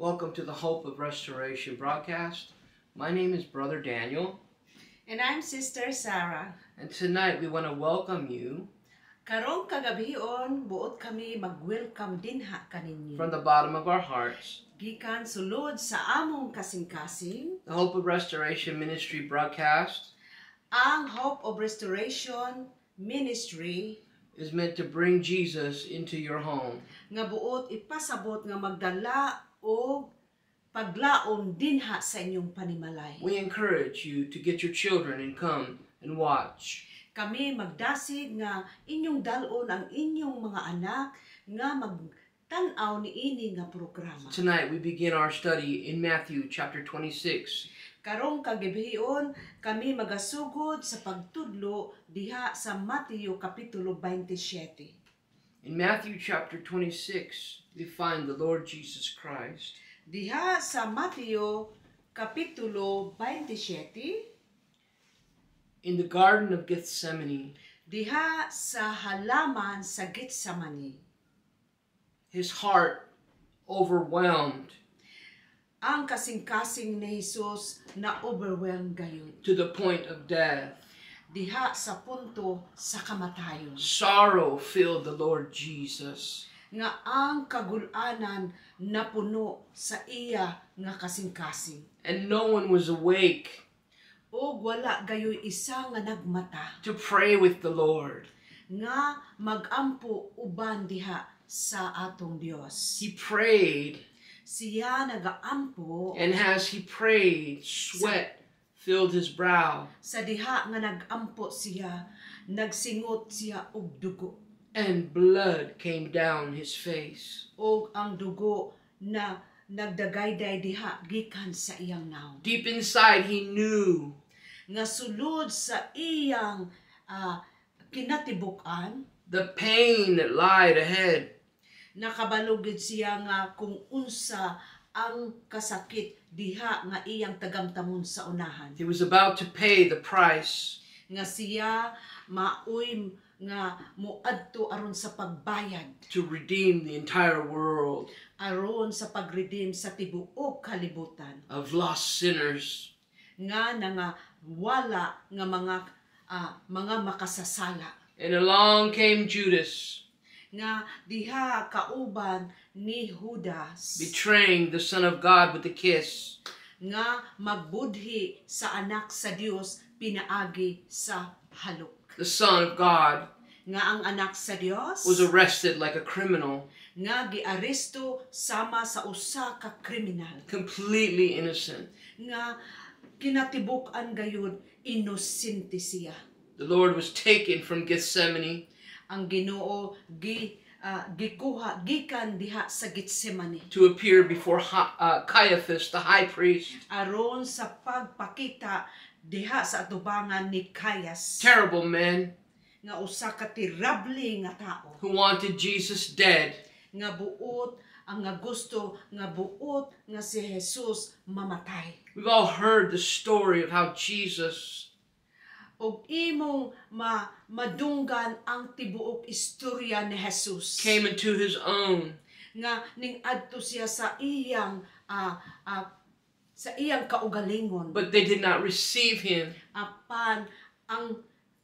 Welcome to the Hope of Restoration broadcast. My name is Brother Daniel. And I'm Sister Sarah. And tonight we want to welcome you Karong kagabion, buot kami mag-welcome dinha kaninyo. from the bottom of our hearts. Gikan sulod sa among kasing-kasing, The Hope of Restoration Ministry broadcast ang Hope of Restoration Ministry is meant to bring Jesus into your home. nga buot ipasabot nga magdala o paglaom dinha sa inyong panimalay. We encourage you to get your children and come and watch. Kami magdasig nga inyong dalon ang inyong mga anak nga magtanaw niini nga programa. Tonight we begin our study in Matthew chapter 26. Karong kagabion, kami magasugod sa pagtudlo diha sa Mateo kapitulo 27. In Matthew chapter 26, we find the Lord Jesus Christ. Diha sa Mateo kapitulo 27, In the Garden of Gethsemane, diha sa halaman sa Getsemani, his heart overwhelmed ang kasing-kasing ni Jesus na overwhelmed gayud. to the point of death. Diha sa punto sa kamatayon. Sorrow filled the Lord Jesus. Nga ang kagulanan napuno sa iya nga kasing-kasing. And no one was awake O wala gayoy isa nga nagmata to pray with the Lord. nga magampo uban diha sa atong Dios. He prayed, Siya nagaampo and as he prayed, sweat filled his brow, sa diha nga nagampo siya, nagsingot siya og dugo. and blood came down his face. Og ang dugo na nagdagayday diha gikan sa iyang naw. Deep inside, he knew Nga sulod sa iyang kinatibuk-an, the pain that lied ahead. nakabalugid siya nga kung unsa ang kasakit diha nga iyang tagamtamon sa unahan. He was about to pay the price. Nga siya maoy nga muadto aron sa pagbayad, To redeem the entire world aron sa pagredeem sa tibuok kalibutan of lost sinners. nga wala nga mga makasasala. And along came Judas, Nga diha kauban ni Judas betraying the Son of God with a kiss. nga magbudhi sa anak sa Dios pinaagi sa halok. The Son of God Nga ang anak sa Dios was arrested like a criminal, nga giaresto sama sa usa ka kriminal completely innocent. nga kinatibuk-an gayud inosente siya. The Lord was taken from Gethsemane Ang Ginoo gikuha gikan diha sa Getsemani to appear before Caiaphas, the high priest. aron sa pagpakita diha sa atubangan ni Caias Terrible man nga usa ka tirable nga tao who wanted Jesus dead. nga buot ang nga gusto nga buot nga si Jesus mamatay. We've all heard the story of how Jesus Og imong madunggan ang tibuok istorya ni Jesus came into his own, nga ning adto siya sa iyang kaugalingon, but they did not receive him. apan ang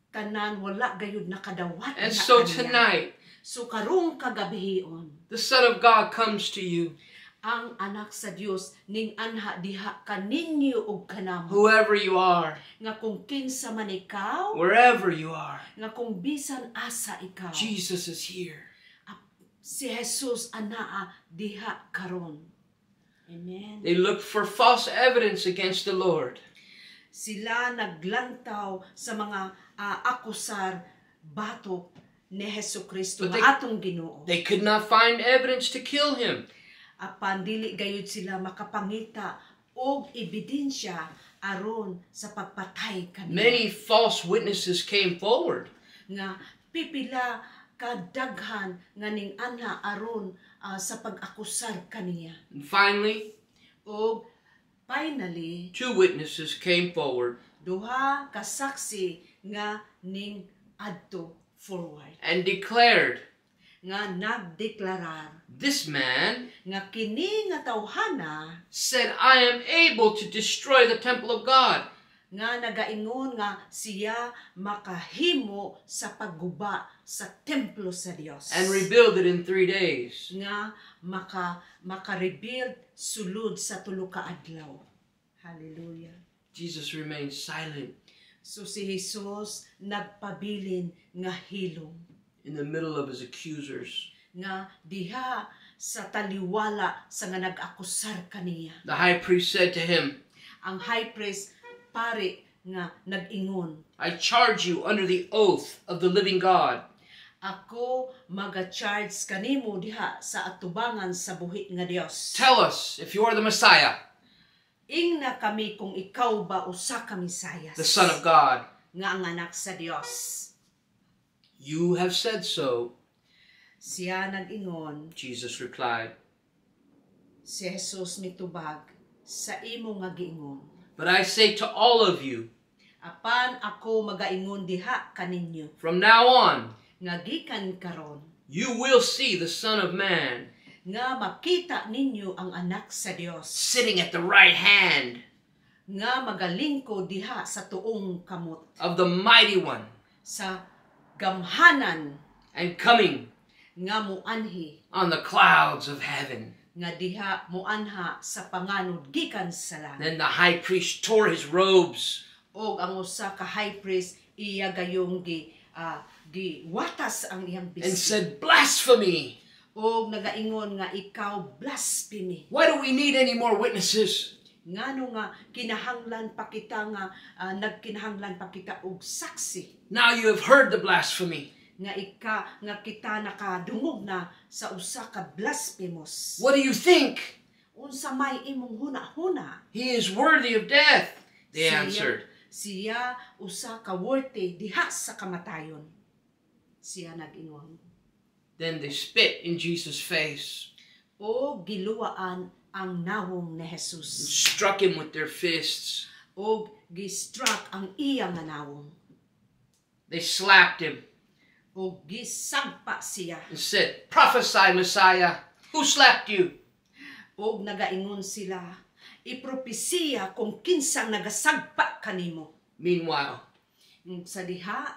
tanan wala gayud nakadawat And na so kaniya. tonight, So karong kagabihion the Son of God comes to you, ang anak sa Dios ning anha diha kaninyo og kanamo, whoever you are, nga kung kinsa man ikaw, wherever you are. nga kung bisan asa ikaw, Jesus is here. si Jesus anaa diha karon. Amen. They looked for false evidence against the Lord. Sila naglantaw sa mga akusar batok ni Hesukristo But nga atong Ginoo. They could not find evidence to kill him. Apan dili gayud sila makapangita og ebidensya aron sa pagpatay kaniya. Many false witnesses came forward. Nga pipila kadaghan nga ning anha aron sa pag-akusar kaniya. And finally, Og finally, 2 witnesses came forward duha ka saksi nga ning adto forward and declared nga nagdeklarar This man nga kini nga tawhana said, I am able to destroy the temple of God nga nagaingon nga siya makahimo sa pagguba sa templo sa Dios and rebuild it in 3 days. nga maka-rebuild sulod sa tulo ka adlaw. Hallelujah. Jesus remained silent So si Jesus nagpabilin nga hilom in the middle of his accusers. nga diha sa taliwala sa nga nag-akusar kaniya. The high priest said to him, Ang high priest pare nga nag-ingon, I charge you under the oath of the living God. ako maga-charge kanimo diha sa atubangan sa buhi nga Dios. Tell us if you are the Messiah, Ingna kami kung ikaw ba usa ka Mesiyas, the Son of God. nga ang anak sa Dios. You have said so, Siya nag-ingon, Jesus replied. si Jesus mitubag, sa imo nga giingon. But I say to all of you, Apan ako magaingon diha kaninyo, from now on, nga gikan karon, you will see the Son of Man nga makita ninyo ang anak sa Dios, sitting at the right hand nga magalingkod diha sa tuong kamot, of the Mighty One, sa gamhanan and coming nga muanhi, on the clouds of heaven. nga diha muanha sa panganod gikan sa langit. Then the high priest tore his robes Og ang usa ka high priest iya gayong giwatas ang iyang and bisig. said, Blasphemy! Og nagaingon nga ikaw blasphemy. Why do we need any more witnesses? Ngano nga kinahanglan pa kita nga nagkinahanglan pa kita og saksi Now you have heard the blasphemy. nga kita nakadungog na sa usa ka blasphemous. What do you think? Unsa may imong huna-huna? He is worthy of death, they Siya- answered. Siya usa ka worthy diha sa kamatayon. Siya nag-ingon. Then they spit in Jesus' face O giluwaan ang nawong ni and Jesus. struck him with their fists. O gistruck ang iyang nga nawong. They slapped him O gisagpa siya. and said, Prophesy, Messiah. Who slapped you? O nagaingon sila, ipropesiya kung kinsang nagasagpa kanimo. Meanwhile, Sa diha,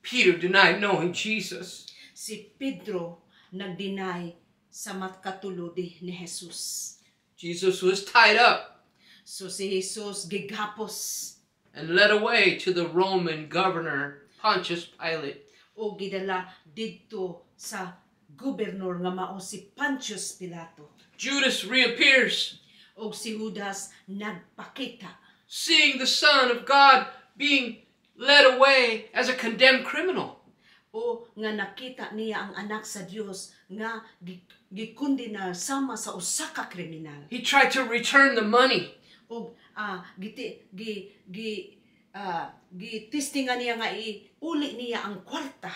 Peter denied knowing Jesus. si Pedro nagdinay sa matkatulod ni Jesus. Jesus was tied up So si Jesus gighapos and led away to the Roman governor, Pontius Pilate. o gidala didto sa gobernador nga mao si Pontius Pilato. Judas reappears, O si Judas nagpakita seeing the Son of God being led away as a condemned criminal. o nga nakita niya ang anak sa Dios nga gikondenar sama sa usa ka kriminal. He tried to return the money, O gitistingan niya nga iuli niya ang kwarta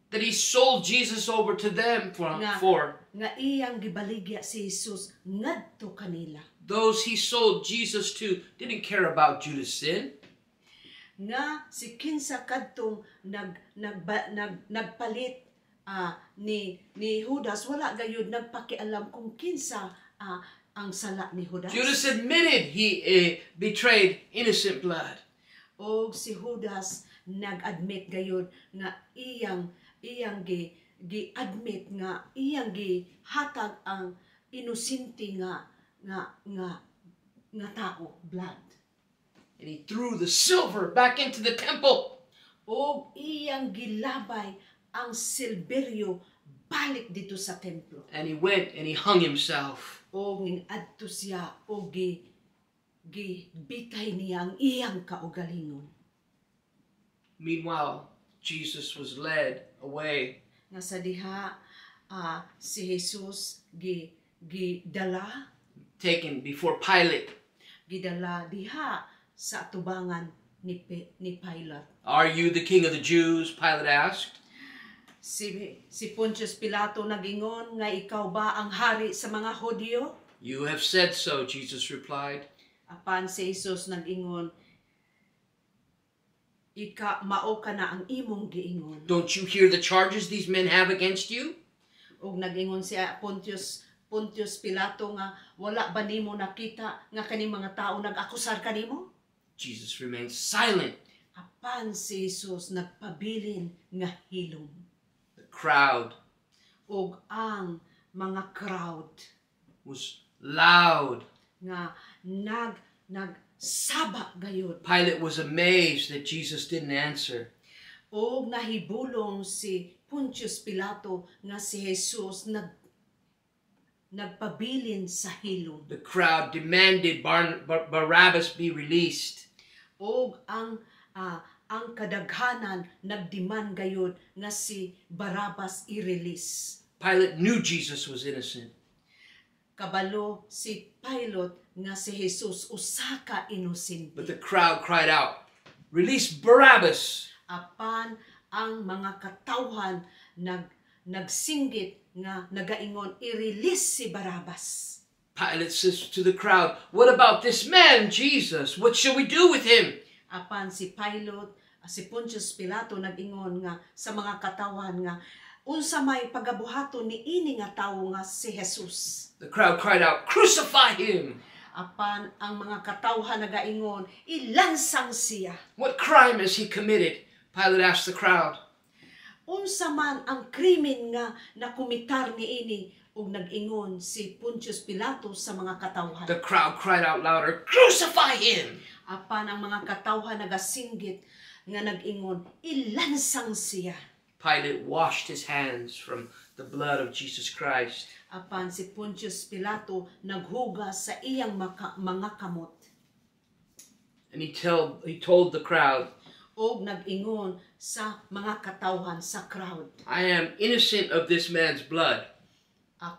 that he sold Jesus over to them Nga. for. nga iyang gibaligya si Jesus ngadto kanila. Those he sold Jesus to didn't care about Judas' sin. Nga si kinsa kadtong nagpalit ni Judas, wala gayud nagpakialam kung kinsa ang sala ni Judas. Judas admitted he betrayed innocent blood. O si Judas nag-admit gayud nga iyang gi-admit nga iyang gihatag ang inosente nga tao, blood. And he threw the silver back into the temple. O iyang gilabay ang silberyo balik dito sa templo. And he went and he hung himself. O adto siya o gibitay niya ang iyang kaugalingon. Meanwhile, Jesus was led away. Nga sa diha si Jesus gidala Before Pilate. diha sa atubangan ni Pilate. Are you the king of the Jews? Pilate asked. Si Pontius Pilato nagingon nga ikaw ba ang hari sa mga Hudyo? You have said so, Jesus replied. Apan si Jesus nagingon, ika mao ka na ang imong giingon. Don't you hear the charges these men have against you? Ug nag-ingon siya Pontius Pilato nga wala ba nimo nakita nga kaning mga tao nag-akusar kanimo? Jesus remained silent. Apan si Jesus nagpabilin nga hilom. The crowd Ug ang mga crowd was loud. nga nagsaba gayud. Pilate was amazed that Jesus didn't answer. Og nahibulong si Pontius Pilato nga si Jesus nagpabilin sa hilom. The crowd demanded Barabbas be released. Og ang kadaghanan nagdemand gayud nga si Barabbas i-release. Pilate knew Jesus was innocent. Kabalo si Pilate nga si Jesus usa ka inosente. But the crowd cried out, "Release Barabbas!" Apan ang mga katawhan nagsinggit nga nagaingon i-release si Barabbas. Pilate says to the crowd, "What about this man, Jesus? What shall we do with him?" Apan si Pilate, si Pontius Pilato nag-ingon nga sa mga katawhan nga unsa may pagabuhaton ni ini nga tawo nga si Jesus. The crowd cried out, "Crucify him!" Apan ang mga katawhan nagaingon ilansang siya. What crime has he committed? Pilate asked the crowd. Unsa man ang krimen nga nakumitar ni ini ug nag-ingon si Pontius Pilato sa mga katawhan. The crowd cried out louder, "Crucify him!" Apan ang mga katawhan nagasinggit nga nag-ingon ilansang siya. Pilate washed his hands from the blood of Jesus Christ. Apan si Pontius Pilato naghugas sa iyang mga kamot. And he told the crowd, Og nag-ingon sa mga katawhan sa crowd. "I am innocent of this man's blood."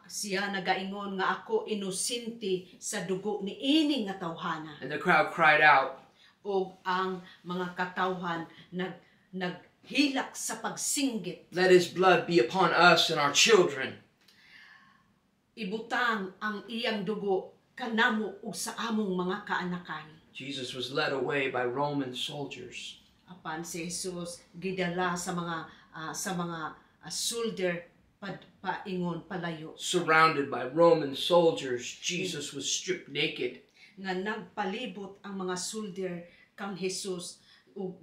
Siya nagaingon nga ako inosente sa dugo ni ini nga tawhana. And the crowd cried out, Og ang mga katawhan naghilak sa pagsinggit. "Let his blood be upon us and our children." Ibutang ang iyang dugo kanamo ug sa among mga kaanakan. Jesus was led away by Roman soldiers. Apan si Jesus gidala sa mga soldier paingon palayo. Surrounded by Roman soldiers, Jesus was stripped naked. Nga nagpalibot ang mga soldier kang Jesus ug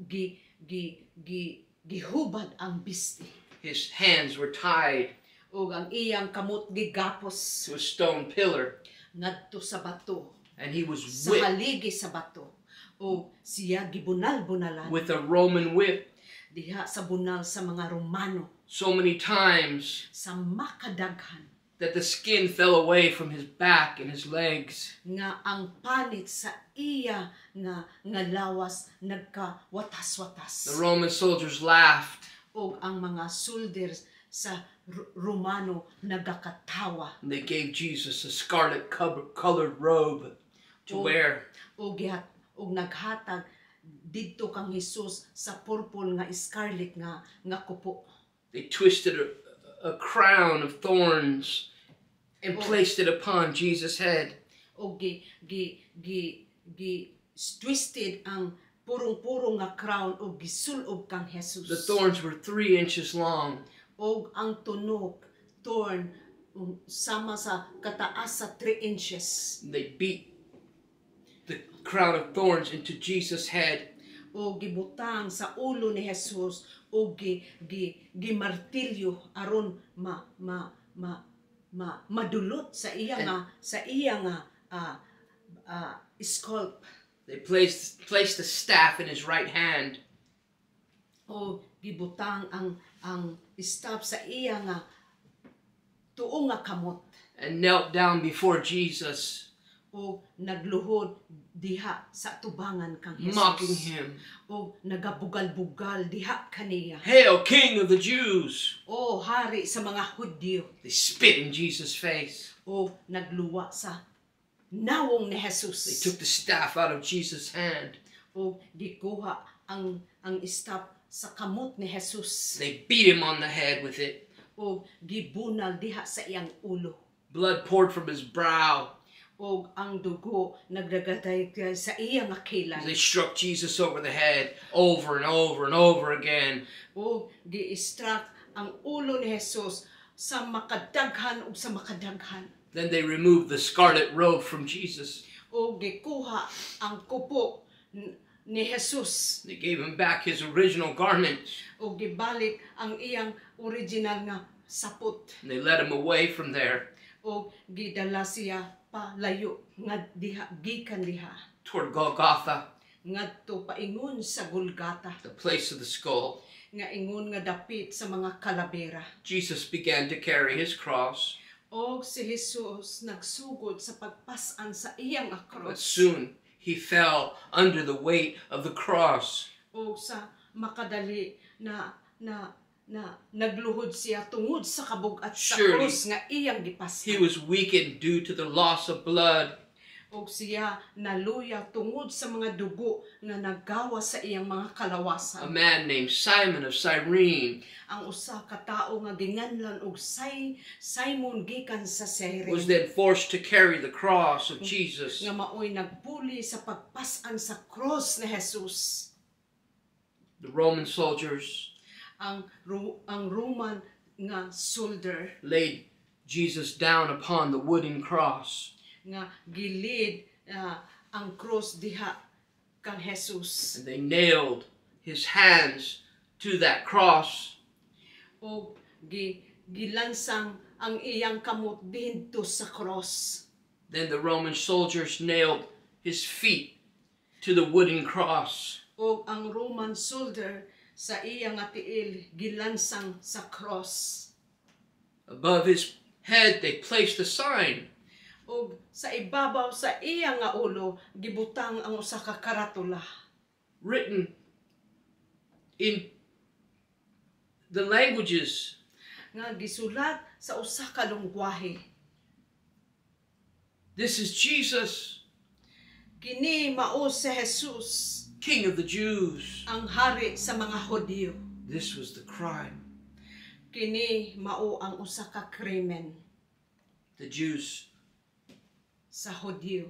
gihubad ang bisti. His hands were tied Ug ang iyang kamot gigapos to a stone pillar, ngadto sa bato, and he was sa whipped haligi sa bato. O siya gibunal-bunalan with a Roman whip diha sa bunal sa mga Romano so many times sa makadaghan that the skin fell away from his back and his legs. nga ang panit sa iya nga lawas nagkawatas-watas. The Roman soldiers laughed. Og ang mga soldiers sa Romano nagakatawa. And they gave Jesus a scarlet colored robe to wear. Og naghatag didto kang Jesus sa purple nga scarlet nga kupo. They twisted a crown of thorns and placed it upon Jesus' head. Og twisted ang purong-purong nga crown og gisulob kang Jesus. The thorns were 3 inches long. Og ang tunog thorn sama sa kataas sa 3 inches. They beat the crown of thorns into Jesus' head. O gibutang sa ulo ni Jesus o gimartilyo aron madulot sa iya nga scalp. They placed the staff in his right hand. O gibutang ang staff sa iya nga tuong nga kamot. And knelt down before Jesus, O nagluhod diha sa tubangan kang Jesus. mocking him. O nagabugal-bugal diha kaniya. "Hail, King of the Jews!" O hari sa mga Hudyo. They spit in Jesus' face. O nagluwa sa nawong ni They Jesus. took the staff out of Jesus' hand. O gikuha ang staff sa kamot ni Jesus. They beat him on the head with it. O gibunal diha sa iyang ulo. Blood poured from his brow. ug ang dugo nagdagatay sa iyang kilay. They struck Jesus over the head over and over and over again. Ug gi-struck ang ulo ni Jesus sa makadaghan ug sa makadaghan. Then they removed the scarlet robe from Jesus. Ug gikuha ang kupo ni Jesus. They gave him back his original garment. Ug gibalik ang iyang original nga sapot. And they led him away from there O gidala siya palayo nga diha gikan diha toward Golgotha, ngadto paingon sa Golgata the place of the skull. nga ingon nga dapit sa mga kalabera. Jesus began to carry his cross, Og si Jesus nagsugod sa pagpasan sa iyang but akros. soon he fell under the weight of the cross. O sa makadali na nagluhod siya tungod sa kabugat sa Surely, krus nga iyang gipasan. He was weakened due to the loss of blood. Og siya naluya tungod sa mga dugo nga naggawa sa iyang mga A kalawasan. man named Simon of Cyrene Ang usa ka tawo nga ginganlan og Simon gikan sa Cyrene was then forced to carry the cross of Jesus. nga maoy nagpuli sa pagpasan sa cross ni Jesus. The Roman soldiers Ang Roman nga soldier laid Jesus down upon the wooden cross. nga gilid ang cross diha kan Jesus. And they nailed his hands to that cross. O gilansang ang iyang kamot dinto sa cross. Then the Roman soldiers nailed his feet to the wooden cross. O ang Roman soldier sa iyang tiil gilansang sa cross. Above his head they placed a sign. O sa ibabaw sa iyang nga ulo gibutang ang usa ka karatula Written in the languages nga gisulat sa usa ka lungwahe. This is Jesus, Kini mao si Jesus, King of the Jews. ang hari sa mga Hudyo. This was the crime. Kini mao ang usa ka krimen The Jews sa Hudyo.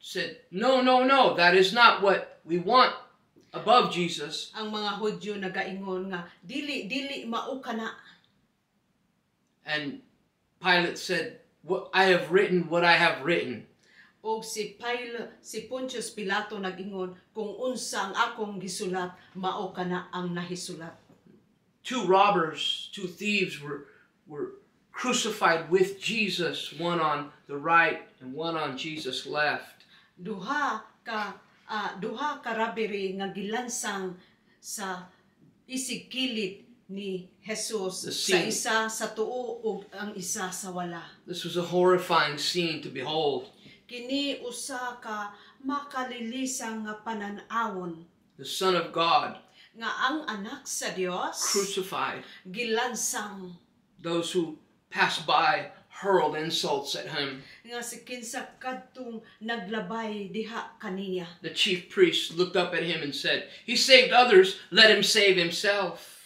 said, no, no, no, that is not what we want above Jesus. Ang mga Hudyo nagaingon nga dili mao kana. And Pilate said, I have written what I have written. Og si Pontius Pilato nag-ingon kung unsa ang akong gisulat mao kana ang nahisulat. Two robbers, two thieves were crucified with Jesus, one on the right and one on Jesus' left. Duha ka rabiri nga gilansang sa isig kilid ni Jesus, The sa scene. isa sa tuo ug ang isa sa wala. This was a horrifying scene to behold. Kini usa ka makalilisang nga panan-awon The Son of God nga ang anak sa Dios crucified. gilansang Those who passed by hurled insults at him. nga si kinsa kadtong naglabay diha kaniya. The chief priests looked up at him and said, he saved others, let him save himself.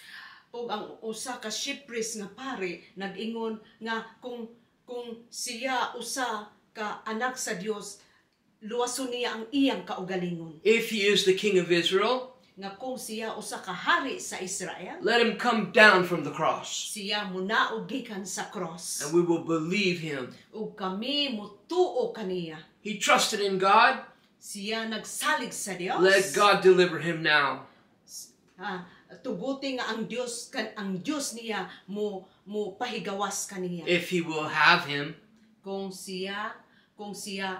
Ug ang usa ka chief priest nga pari nag-ingon nga kung siya usa ka anak sa Dios, luwason niya ang iyang kaugalingon. If he is the King of Israel, Nga kung siya usa ka hari sa Israel, let him come down from the cross, siya munaog gikan sa cross. and we will believe him. Ug kami mutuo kaniya. He trusted in God. Siya nagsalig sa Dios. Let God deliver him now. Tuguti nga ang Dios niya mo pahigawas kaniya. If he will have him. Kung siya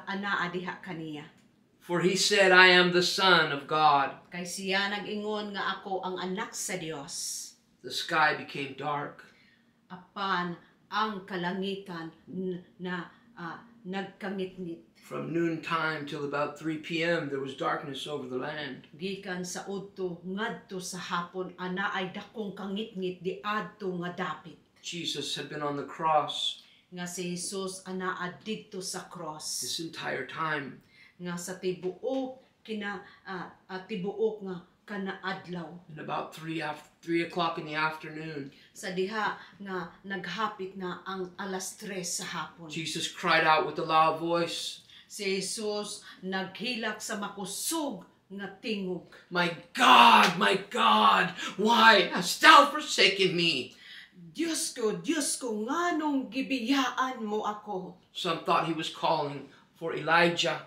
anaa diha kaniya. For he said, I am the Son of God. Kay siya nag-ingon nga ako ang anak sa Dios. The sky became dark. Apan ang kalangitan na nagkangit-ngit. From noontime till about 3 p.m. there was darkness over the land. Gikan sa udto ngadto sa hapon ana ay dakong kangit-ngit di adto nga dapit. Jesus had been on the cross Nga si Jesus anaa didto sa cross. this entire time. Nga sa tibuok tibuok nga kanaadlaw. And about 3 o'clock in the afternoon, Sa diha nga naghapit na ang alas 3 sa hapon. Jesus cried out with a loud voice, Si Jesus naghilak sa makusog nga tingog. my God, why hast thou forsaken me? Diyos ko, nganong gibiyaan mo ako? Some thought he was calling for Elijah.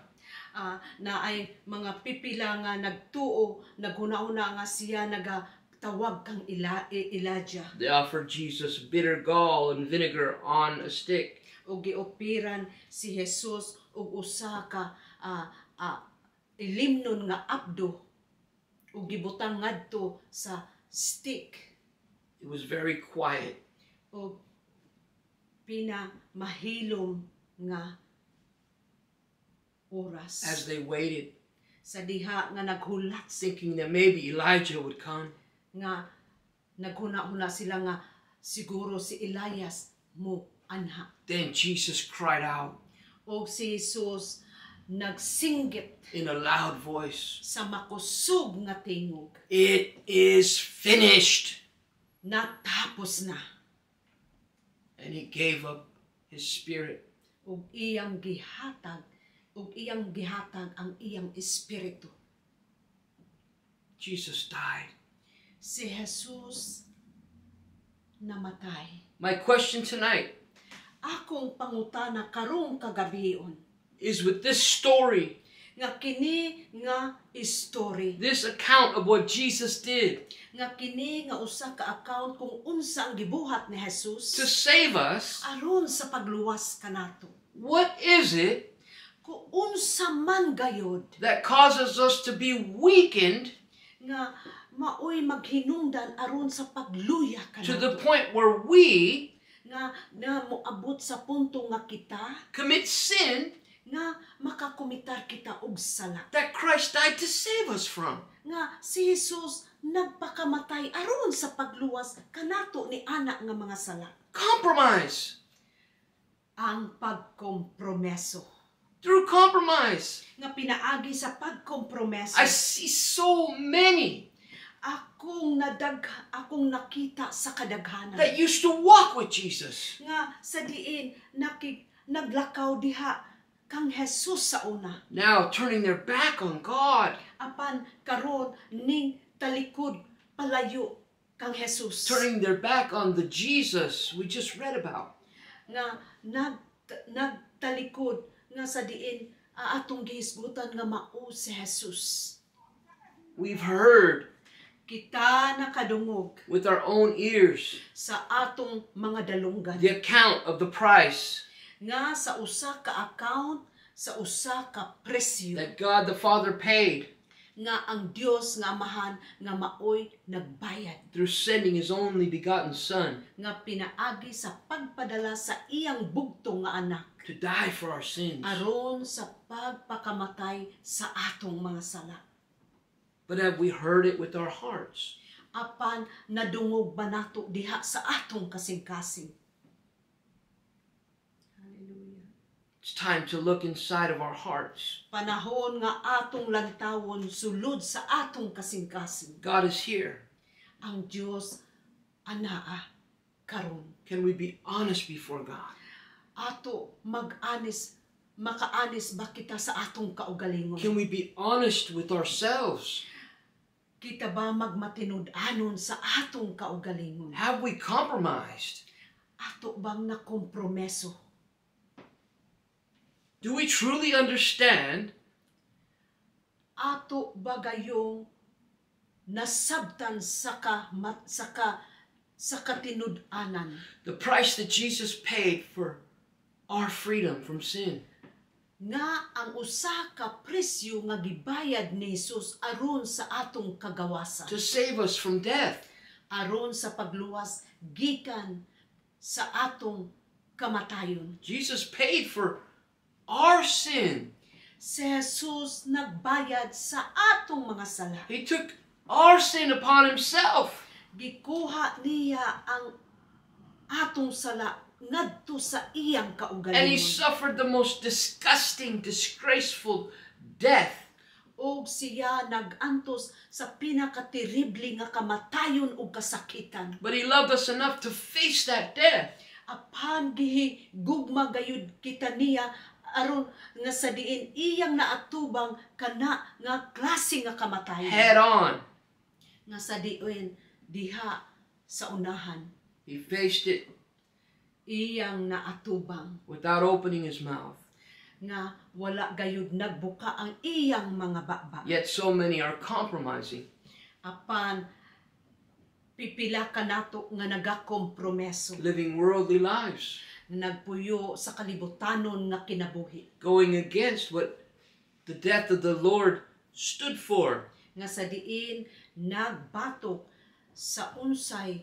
Na ay mga pipila nga nagtuo, naghuna-una nga siya nagatawag kang Elijah. They offered Jesus bitter gall and vinegar on a stick. O giopiran si Jesus og usa ka ilimnon nga abdo o gibutang ngadto sa stick. It was very quiet. O mahilom nga oras. As they waited, Sa diha nga naghulat thinking that maybe Elijah would come. nga naghuna-huna sila nga siguro si Elias mo anha. Then Jesus cried out O si Jesus nagsinggit in a loud voice, sa makusog nga tingog. "It is finished." Natapos na. And he gave up his spirit. Ug iyang gihatag ang iyang espiritu. Jesus died. Si Jesus namatay. My question tonight Akong pangutana karong kagabion is, with this story, nga kini nga story, this account of what Jesus did nga kini nga usa ka account kung unsa ang gibuhat ni Jesus to save us, aron sa pagluwas kanato. what is it Kung unsa man gayod that causes us to be weakened nga maoy maghinungdan aron sa pagluya to the kanato, point where we nga moabot sa punto nga kita commit sin nga makakomitar kita og sala, that Christ died to save us from? nga si Jesus nagpakamatay aron sa pagluwas kanato ni ana nga mga sala. Compromise. Ang pagkompromeso Through compromise, nga pinaagi sa pagkompromeso, I see so many akong nakita sa kadaghanan that used to walk with Jesus, nga sa diin naglakaw diha kang Jesus sa una, now turning their back on God, apan karon ning talikod palayo kang Jesus, turning their back on the Jesus we just read about. nga nagtalikod nga sa diin atong gihisgutan nga mao si Jesus. We've heard Kita nakadungog with our own ears sa atong mga dalunggan the account of the price nga sa usa ka account, sa usa ka presyo that God the Father paid nga ang Dios nga Amahan nga maoy nagbayad, through sending His only begotten Son nga pinaagi sa pagpadala sa iyang bugtong nga anak to die for our sins. aron sa pagpakamatay sa atong mga sala. But have we heard it with our hearts? Apan nadungog ba nato diha sa atong kasing-kasing? Hallelujah. It's time to look inside of our hearts. Panahon nga atong lantawon sulod sa atong kasing-kasing. God is here. Ang Dios anaa karon. Can we be honest before God? Ato makaanis ba kita sa atong kaugalingon? Can we be honest with ourselves? Kita ba magmatinud-anon sa atong kaugalingon? Have we compromised? Ato bang nakompromeso? Do we truly understand Ato ba gayong nasabtan sa katinud-anan the price that Jesus paid for our freedom from sin? nga ang usa ka presyo nga gibayad ni Jesus aron sa atong kagawasan, To save us from death. aron sa pagluwas gikan sa atong kamatayon. Jesus paid for our sin. Si Jesus nagbayad sa atong mga sala. He took our sin upon Himself. Gikuha niya ang atong sala ngadto sa iyang And He kaugalingon. suffered the most disgusting, disgraceful death og siya nagantos sa pinakaterible nga kamatayon ug kasakitan. But He loved us enough to face that death. Apan gihigugma gayud kita niya aron nga sa diin iyang naatubang kana nga klase nga kamatayon. Head on. Nga sa diin diha sa unahan. He faced it Iyang naatubang without opening His mouth. nga wala gayud nagbuka ang iyang mga baba. Yet so many are compromising. Apan pipila ka nato nga nagakompromeso, Living worldly lives. nagpuyo sa kalibutanon nga kinabuhi, Going against what the death of the Lord stood for. nga sa diin nagbatok sa unsay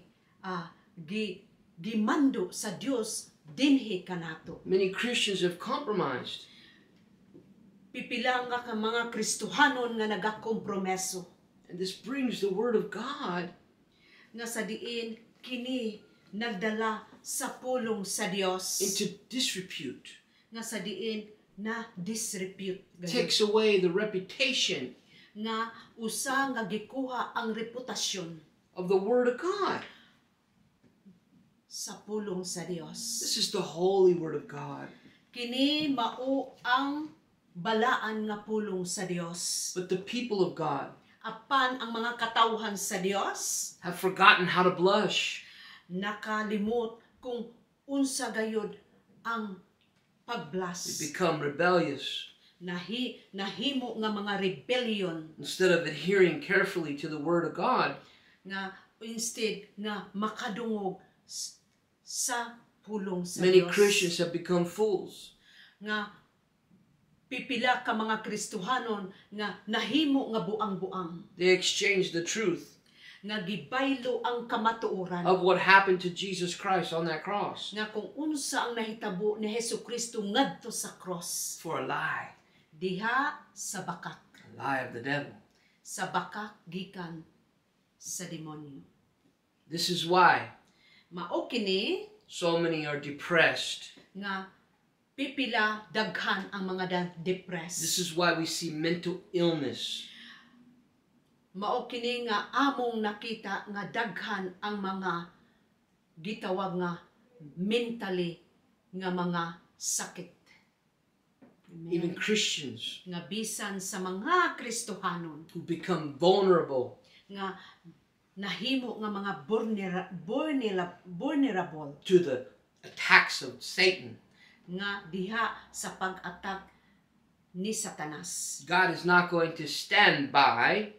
gimando sa Dios dinhi kanato. Many Christians have compromised. Pipila nga ka mga Kristohanon nga nagakompromeso, And this brings the Word of God nga sa diin kini nagdala sa pulong sa Dios, into disrepute. nga sa diin na disrepute gayud. Takes away the reputation Nga usa nga gikuha ang reputasyon of the Word of God. sa pulong sa Dios. This is the holy Word of God. Kini mao ang balaan nga pulong sa Dios. But the people of God Apan ang mga katawhan sa Dios have forgotten how to blush. nakalimot kung unsa gayud ang They pagblas. become rebellious. Nahimo nga mga rebellion Instead of adhering carefully to the Word of God, nga instead nga makadungog sa pulong sa many Dios. Christians have become fools. Nga pipila ka mga Kristohanon nga nahimo nga buang-buang, They exchange the truth nga gibaylo ang kamatuoran, of what happened to Jesus Christ on that cross nga kung unsa ang nahitabo ni Hesukristo ngadto sa cross, for a lie, diha sa bakak, a lie of the devil. sa bakak gikan sa demonyo. This is why Mao kini so many are depressed. nga pipila daghan ang mga depressed. This is why we see mental illness. Mao kini nga among nakita nga daghan ang mga gitawag nga mentally nga mga sakit. Amen. Even Christians Nga bisan sa mga Kristohanon who become vulnerable nga nahimo nga mga vulnerable to the attacks of Satan. nga diha sa pag-atak ni Satanas. God is not going to stand by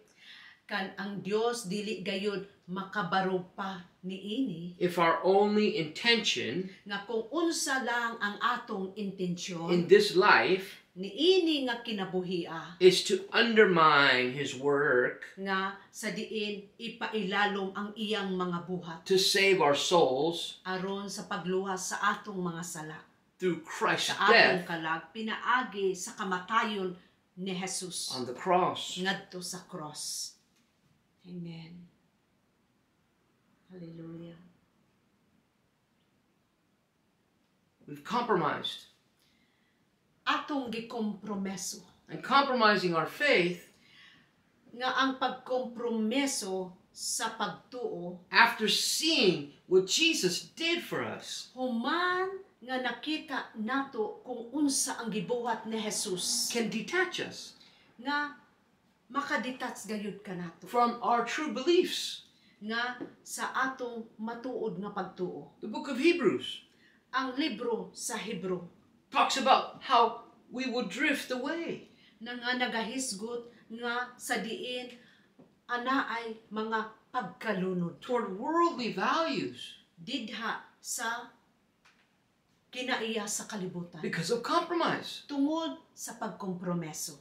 Kan ang Dios dili gayud makabarog pa niini if our only intention nga kung unsa lang ang atong in intensyon this life niini nga kinabuhia is to undermine His work nga sa diin ipailalom ang iyang mga buhat to save our souls aron sa pagluwas sa atong mga sala, through Christ's sa atong death kalag pinaagi sa kamatayon ni Jesus on the cross. ngadto sa cross. Amen. Hallelujah. We've compromised. Atong gikompromeso And compromising our faith nga ang pagkompromeso sa pagtuo after seeing what Jesus did for us human nga nakita nato kung unsa ang gibuhat ni Jesus can detach us nga makadetach gayud ka nato from our true beliefs. nga sa atong matuod nga pagtuo. The book of Hebrews Ang libro sa Hebro talks about how we will drift away. na nga nagahisgot nga sa diin anaay mga pagkalunod Toward worldly values didha sa kinaiya sa kalibutan because of compromise. tungod sa pagkompromeso.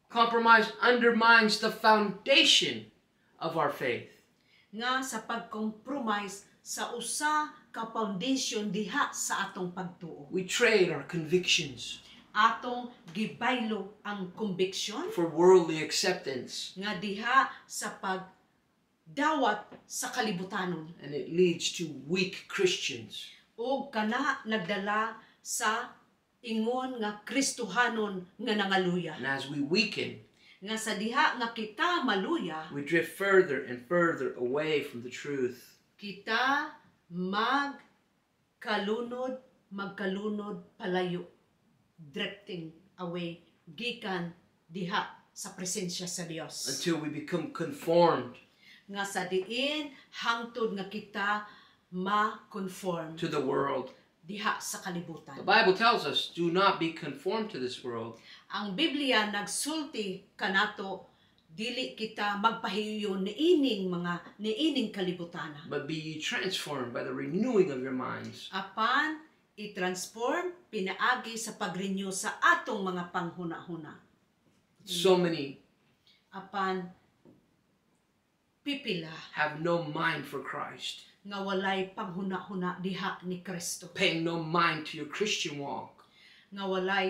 Compromise undermines the foundation of our faith. Nga sa pagkompromise sa usa ka foundation diha sa atong pagtuo. We trade our convictions Atong gibaylo ang conviction for worldly acceptance, nga diha sa pagdawat sa kalibutanon and it leads to weak Christians. o kana nagdala sa ingon nga Kristohanon nga nangaluya. And as we weaken, nga sa diha nga kita maluya, we drift further and further away from the truth. kita magkalunod palayo, drifting away gikan diha sa presensya sa Dios. Until we become conformed Nga sa diin hangtod nga kita ma-conform to the world. diha sa kalibutan. The Bible tells us, do not be conformed to this world, Ang Biblia nagsulti kanato dili kita magpahiyo niining kalibutana. but be ye transformed by the renewing of your minds. Apan i-transform pinaagi sa pag-renew sa atong mga panghuna-huna. So many Apan pipila have no mind for Christ, nga walay panghuna-huna diha ni Kristo. paying no mind to your Christian walk. Nga walay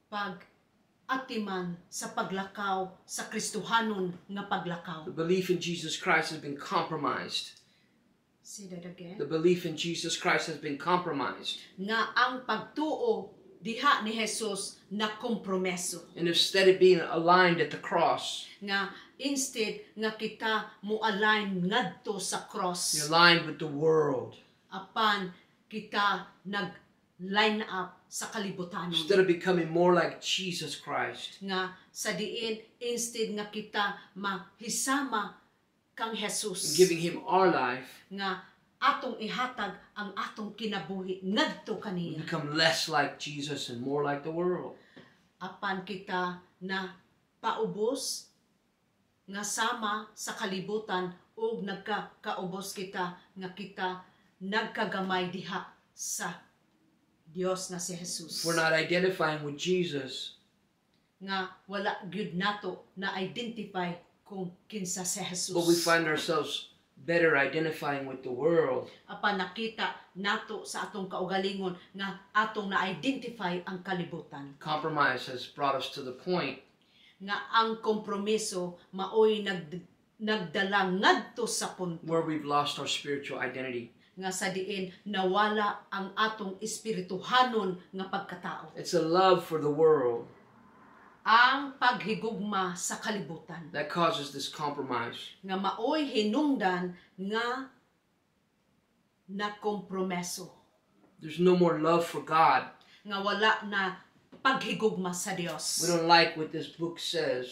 pag-atiman sa paglakaw sa Kristohanon nga paglakaw. The belief in Jesus Christ has been compromised. Say that again. The belief in Jesus Christ has been compromised. Nga ang pagtuo diha ni Jesus na kompromeso. And instead of being aligned at the cross, Nga instead nga kita mo-align ngadto sa cross. you're aligned with the world. Apan kita nag-line up sa kalibutanon. Instead of becoming more like Jesus Christ, Nga sa diin instead nga kita mahisama kang Jesus. giving Him our life, Nga atong ihatag ang atong kinabuhi ngadto we kaniya. become less like Jesus and more like the world. Apan kita na paubos nga sama sa kalibutan ug nagkaubos kita nga kita nagkagamay diha sa Dios na si Jesus. If we're not identifying with Jesus, Nga wala gyud nato na identify kung kinsa si Jesus. but we find ourselves better identifying with the world, Apan nakita nato sa atong kaugalingon nga atong na-identify ang kalibutan. compromise has brought us to the point Nga ang kompromiso maoy nagdala ngadto sa punto where we've lost our spiritual identity. nga sa diin nawala ang atong espirituhanon nga pagkatao. It's a love for the world Ang paghigugma sa kalibutan that causes this compromise. nga maoy hinungdan nga nakompromeso, There's no more love for God. nga wala na paghigugma sa Dios. We don't like what this book says.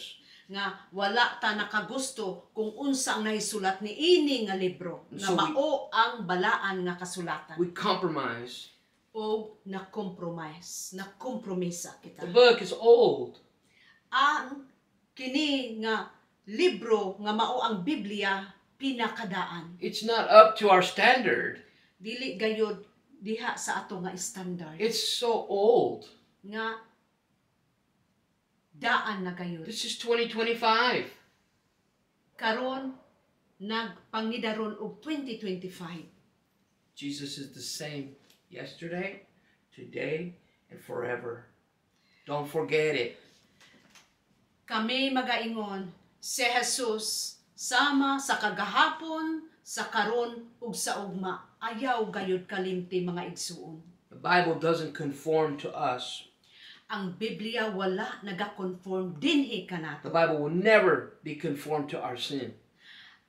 Nga wala ta nakagusto kung unsa ang nahisulat ni ini nga libro nga So mao ang balaan nga kasulatan We compromise. o nakompromisa kita. The book is old. Ang kini nga libro nga mao ang Biblia pinakadaan. It's not up to our standard. Dili gayud diha sa ato nga standard It's so old. nga daan na gayud. This is 2025. Karon nagpangidaron og 2025. Jesus is the same yesterday, today, and forever. Don't forget it. Kami magaingon si Jesus sama sa kagahapon, sa karon ug sa ugma. Ayaw gayud kalimti mga igsuon. The Bible doesn't conform to us. Ang Biblia wala nagakonform dinhi kanato. The Bible will never be conformed to our sin.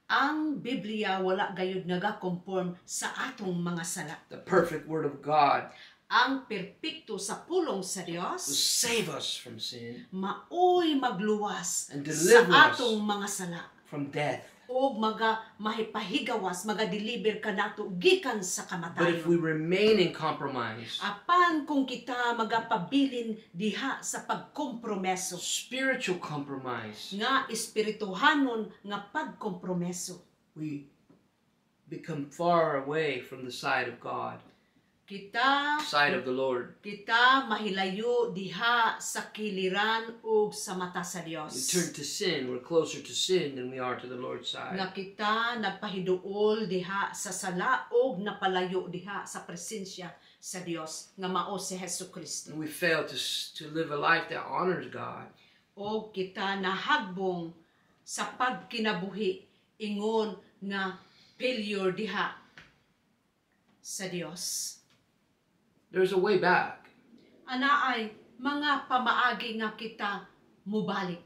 Ang Biblia wala gayud nagakonform sa atong mga sala. The perfect Word of God Ang perpekto sa pulong sa will Dios save us from sin, maoy magluwas And sa deliver us. atong mga sala from death. o mahipahigawas, maga-deliver kanato gikan sa But if we kamatayon. remain in compromise, Apan kung kita magapabilin diha sa pagkompromeso spiritual compromise, nga espirituhanon nga pagkompromeso, we become far away from the side of God, side of the Lord. kita mahilayo diha sa kiliran ug sa mata sa We Dios. turn to sin. We're closer to sin than we are to the Lord's side. Nga kita nagpahiduol diha sa sala ug napalayo diha sa presensya sa Dios nga mao si Hesukristo. And we fail to live a life that honors God. O kita nahagbong sa pagkinabuhi ingon nga failure diha sa Dios. There's a way back. Anaay mga pamaagi nga kita mubalik.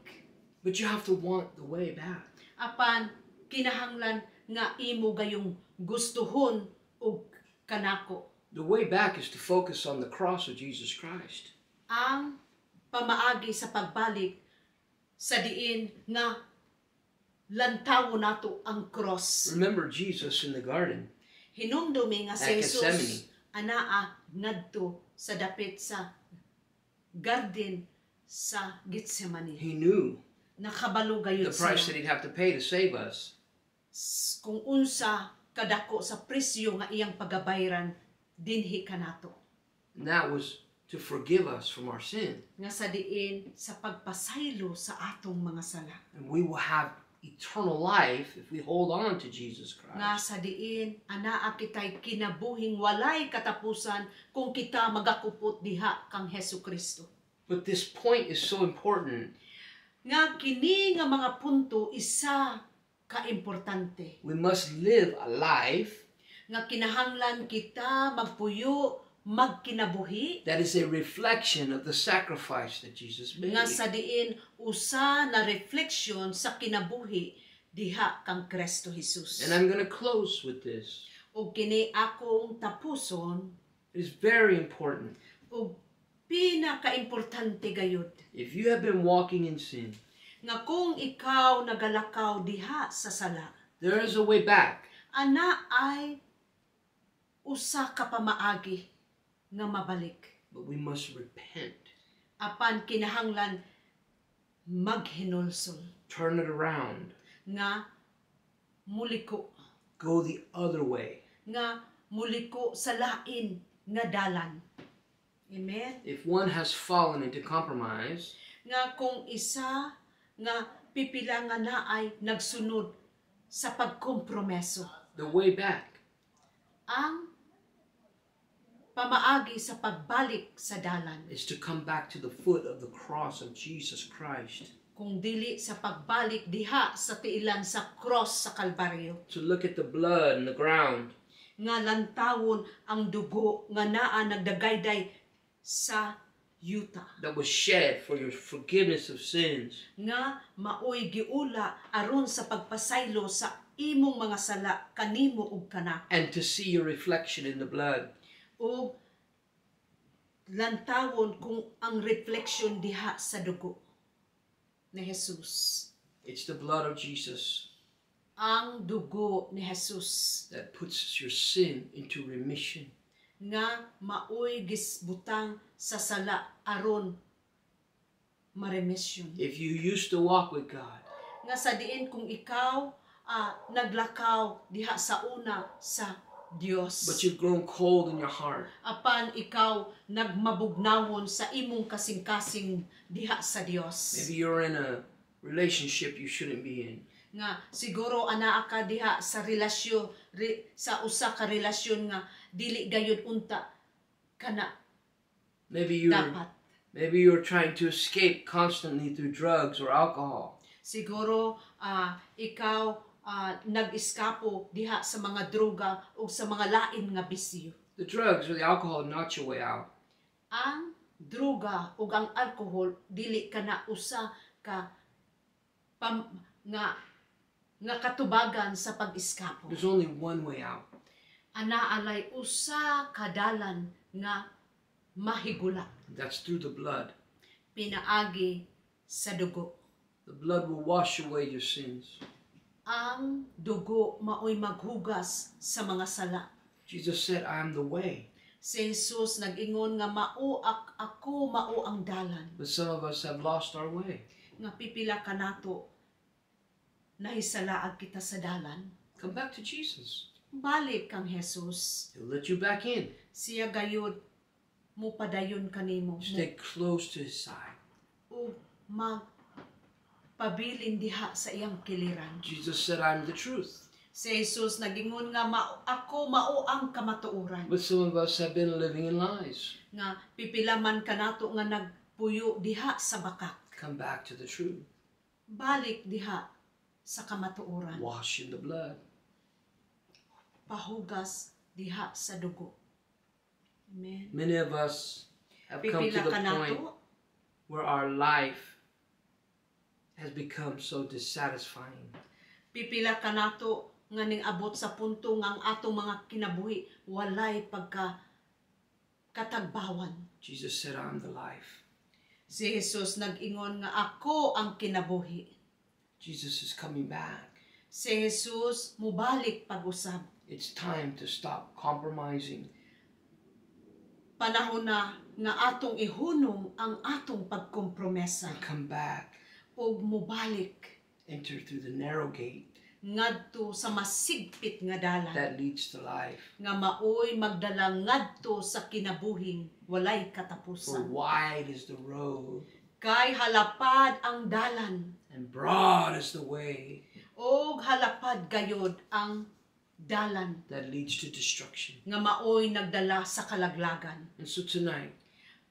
But you have to want the way back. Apan kinahanglan nga imo gayong gustuhon og kanako. The way back is to focus on the cross of Jesus Christ. Ang pamaagi sa pagbalik sa diin nga lantawo nato ang cross. Remember Jesus in the garden. Hinumdumi nga At si Jesus Gethsemane. anaa ngadto sa dapit sa garden sa Gethsemane. He knew Nakabalo the gayud price that siya he'd have to pay to save us. kung unsa kadako sa presyo nga iyang pagabayran dinhi kanato. And that was to forgive us from our sin. Nga sa diin sa pagpasaylo sa atong mga sala. And we will have eternal life if we hold on to Jesus Nga Christ. sa diin anaa kitay kinabuhing walay katapusan kung kita magakupot diha kang Hesukristo. But this point is so important. Nga kini nga mga punto isa ka importante. We must live a life Nga kinahanglan kita magpuyo magkinabuhi that is a reflection of the sacrifice that Jesus made. nga sa diin usa na refleksyon sa kinabuhi diha kang Kristo Jesus. And I'm going to close with this. O kini akong tapuson It is very important. o pinaka-importante gayud If you have been walking in sin, nga kung ikaw nagalakaw diha sa sala, there is a way back. ana ay usa ka pamaagi nga mabalik. But we must repent. Apan kinahanglan maghinulsol Turn it around. nga muliko, Go the other way. nga muliko sa lain nga dalan. Amen. If one has fallen into compromise, Nga kung isa nga pipila nga naay nagsunod sa pagkompromeso, the way back ang pamaagi sa pagbalik sa dalan, is to come back to the foot of the cross of Jesus Christ. kung dili sa pagbalik diha sa tiilan sa cross sa Kalbaryo, To look at the blood and the ground. nga lantawon ang dugo nga naa nagdagayday sa yuta, That was shed for your forgiveness of sins. nga maoy giula aron sa pagpasaylo sa imong mga sala kanimo ug kanako, And to see your reflection in the blood. o lantawon kung ang reflection diha sa dugo ni Jesus. It's the blood of Jesus Ang dugo ni Jesus that puts your sin into remission. nga maoy gisbutang sa sala aron maremission. If you used to walk with God, Nga sa diin kung ikaw naglakaw diha sa una sa Dios, but you've grown cold in your heart, apan ikaw nagmabugnawon sa imong kasing-kasing diha sa Dios, maybe you're in a relationship you shouldn't be in. nga siguro anaa ka diha sa relasyon sa usa ka relasyon nga dili gayud unta kana Maybe dapat. you're trying to escape constantly through drugs or alcohol. Siguro ikaw nag-iskapo diha sa mga droga o sa mga lain nga bisyo. The drugs or the alcohol not your way out. Ang droga ug ang alcohol dili kana usa ka nga katubagan sa pag-iskapo. There's only one way out. Anaalay usa ka dalan nga mahigula, That's through the blood. pinaagi sa dugo. The blood will wash away your sins. Ang dugo maoy maghugas sa mga sala. Jesus said, I am the way. Si Jesus nag-ingon nga ako mao ang dalan. But some of us have lost our way. Nga pipila ka nato nahisalaag kita sa dalan. Come back to Jesus. Balik kang Jesus. He'll let you back in. Siya gayud mo padayon kanimo. Stay close to His side. O magpabilin diha sa iyang kiliran. Jesus said, I'm the truth. Si Jesus nagingon nga ako mao ang kamatuoran. But some of us have been living in lies. Nga pipilaman ka nato nga nagpuyo diha sa bakak. Come back to the truth. Balik diha sa kamatuoran. Wash in the blood. Pahugas diha sa dugo. Amen. Many of us have come to Pipila the ka point nato where our life has become so dissatisfying. Pipila ka nato nga ning abot sa punto nga ang atong mga kinabuhi walay katagbawan. Jesus said, I'm the life. Si Jesus nag-ingon nga ako ang kinabuhi. Jesus is coming back. Si Jesus mubalik pag-usab. It's time to stop compromising. Panahon na nga atong ihunong ang atong pagkompromesa And come back. ug mubalik Enter through the narrow gate ngadto sa masigpit nga dalan that leads to life. nga maoy magdala ngadto sa kinabuhing walay For katapusan. wide is the road, Kay halapad ang dalan and broad is the way o halapad gayod ang dalan that leads to destruction. nga maoy nagdala sa kalaglagan. And so tonight,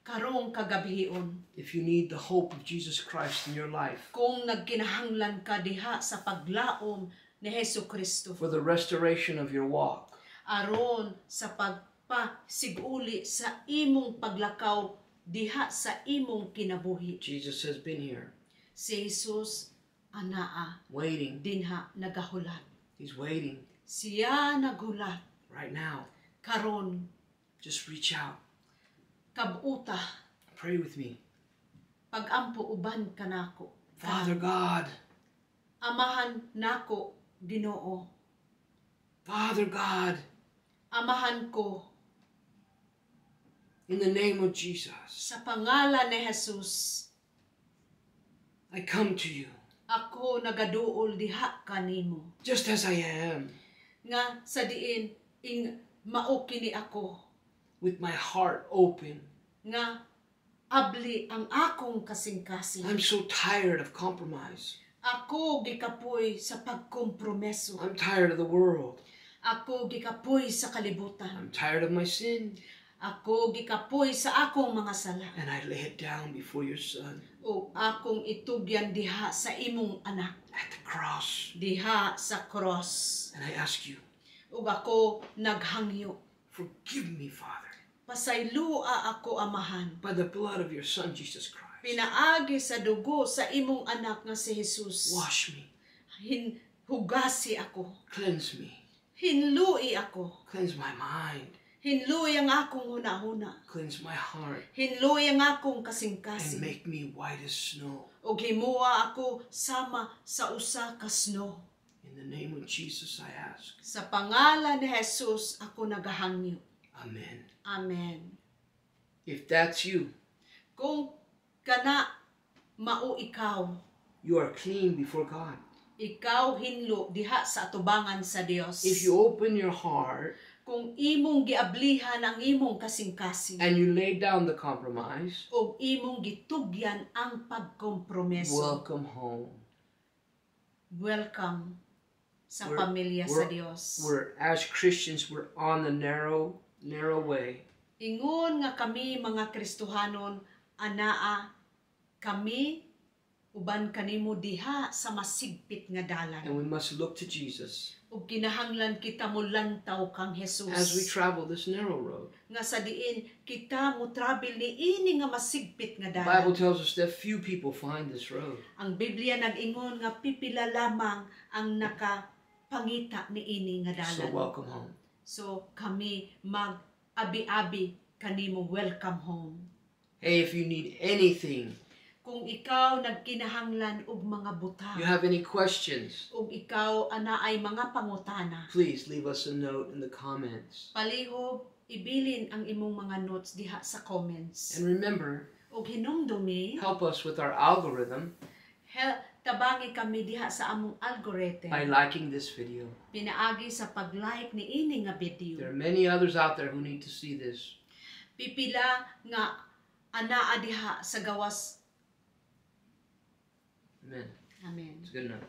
Karong kagabihion, if you need the hope of Jesus Christ in your life, kung nagkinahanglan ka diha sa paglaom ni Hesukristo, for the restoration of your walk, aron sa pagpasiguli sa imong paglakaw diha sa imong kinabuhi, Jesus has been here, si Jesus anaa waiting. dinha nagahulat. He's waiting Siya naghulat right now. karon Just reach out. kabuta Pray with me. pagampo uban kanako. Father God, Amahan nako Ginoo. Father God, Amahan ko in the name of Jesus, sa pangalan ni Jesus. I come to you Ako nagaduol diha kanimo. just as I am, Nga sa diin mao kini ako with my heart open. nga abli ang akong kasing-kasing. I'm so tired of compromise. Ako gikapoy sa pagkompromeso. I'm tired of the world. Ako gikapoy sa kalibutan. I'm tired of my sin. Ako gikapoy sa akong mga sala. And I lay it down before your Son O akong itugyan diha sa imong anak. at the cross. Diha sa cross. And I ask you, Ug ako naghangyo. forgive me, Father, Pasaylua ako, Amahan. by the blood of your Son, Jesus Christ. Pinaagi sa dugo sa imong anak nga si Jesus. Wash me, Hugasi ako. cleanse me, Hinlui ako. cleanse my mind, Hinlui ang akong huna-huna. cleanse my heart, Hinlui ang akong and kasing-kasing. make me white as snow. O himuwa ako sama sa usa ka snow. In the name of Jesus, I ask. Sa pangalan ni Jesus ako nagahangyo. Amen. Amen. If that's you, Kung kana mao ikaw, you are clean before God. ikaw hinlo diha sa atubangan sa Dios. If you open your heart Kung imong giablihan ang imong kasing-kasing, and you lay down the compromise, o imong gitugyan ang pagkompromeso, welcome home. welcome sa We're- pamilya sa Dios. As Christians, we're on the narrow way. Ingon nga kami mga Kristohanon, anaa kami uban kanimo diha sa masigpit nga dalan. And we must look to Jesus Ug kinahanglan kita mo lantaw kang Jesus. as we travel this narrow road. Nga sa diin kita mo travel ni ini nga masigpit nga The Bible dalan. tells us that few people find this road. Ang Biblia nag-ingon nga pipila lamang ang nakapangita ni ini nga So dalan. welcome home. So kami mag-abi-abi kanimo, welcome home. Hey, if you need anything, Kung ikaw nagkinahanglan og mga butang, you have any questions, ug ikaw ana ay mga pangutana, please leave us a note in the comments. palihog ibilin ang imong mga notes diha sa comments. And remember, Ug hinumdumi, help us with our algorithm tabangi kami diha sa among algorithm. by liking this video. Pinaagi sa pag-like ni ini nga video. There are many others out there who need to see this. Pipila nga anaa diha sa gawas. Amen. Amen. It's good enough.